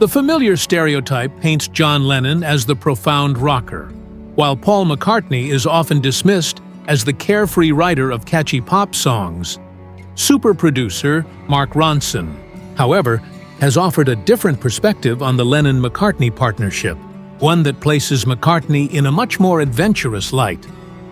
The familiar stereotype paints John Lennon as the profound rocker, while Paul McCartney is often dismissed as the carefree writer of catchy pop songs. Super producer Mark Ronson, however, has offered a different perspective on the Lennon-McCartney partnership, one that places McCartney in a much more adventurous light.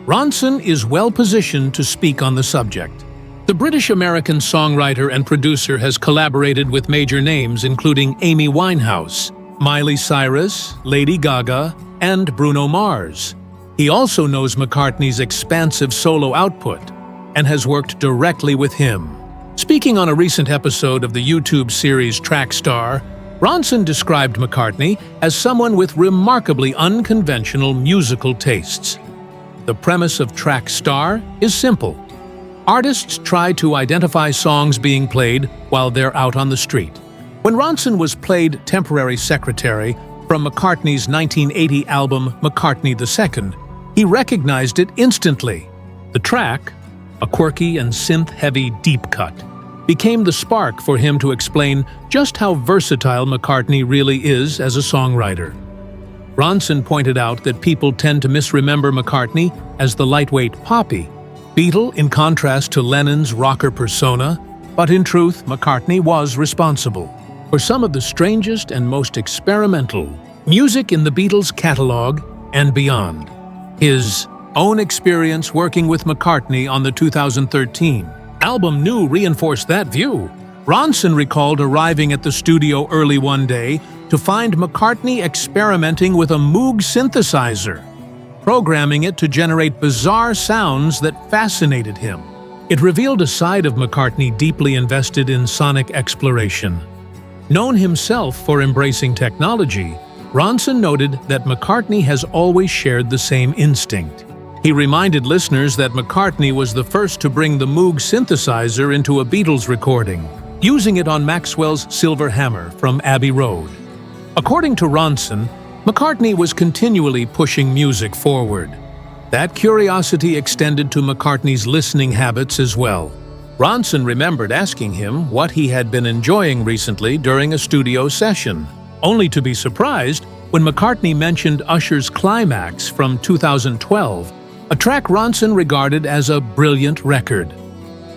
Ronson is well-positioned to speak on the subject. The British-American songwriter and producer has collaborated with major names including Amy Winehouse, Miley Cyrus, Lady Gaga, and Bruno Mars. He also knows McCartney's expansive solo output and has worked directly with him. Speaking on a recent episode of the YouTube series Track Star, Ronson described McCartney as someone with remarkably unconventional musical tastes. The premise of Track Star is simple. Artists try to identify songs being played while they're out on the street. When Ronson was played temporary secretary from McCartney's 1980 album McCartney II, he recognized it instantly. The track, a quirky and synth-heavy deep cut, became the spark for him to explain just how versatile McCartney really is as a songwriter. Ronson pointed out that people tend to misremember McCartney as the lightweight poppy Beatle in contrast to Lennon's rocker persona, but in truth, McCartney was responsible for some of the strangest and most experimental music in the Beatles' catalog and beyond. His own experience working with McCartney on the 2013 album New reinforced that view. Ronson recalled arriving at the studio early one day to find McCartney experimenting with a Moog synthesizer, programming it to generate bizarre sounds that fascinated him. It revealed a side of McCartney deeply invested in sonic exploration. Known himself for embracing technology, Ronson noted that McCartney has always shared the same instinct. He reminded listeners that McCartney was the first to bring the Moog synthesizer into a Beatles recording, using it on Maxwell's Silver Hammer from Abbey Road. According to Ronson, McCartney was continually pushing music forward. That curiosity extended to McCartney's listening habits as well. Ronson remembered asking him what he had been enjoying recently during a studio session, only to be surprised when McCartney mentioned Usher's Climax from 2012, a track Ronson regarded as a brilliant record.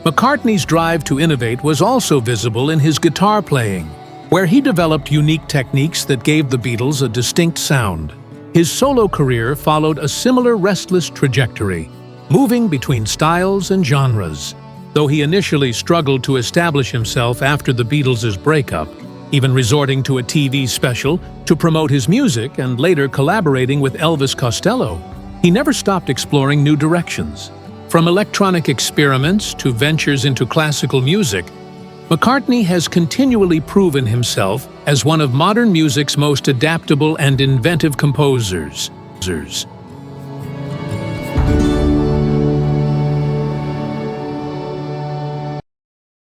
McCartney's drive to innovate was also visible in his guitar playing, where he developed unique techniques that gave the Beatles a distinct sound. His solo career followed a similar restless trajectory, moving between styles and genres. Though he initially struggled to establish himself after the Beatles' breakup, even resorting to a TV special to promote his music and later collaborating with Elvis Costello, he never stopped exploring new directions. From electronic experiments to ventures into classical music, McCartney has continually proven himself as one of modern music's most adaptable and inventive composers.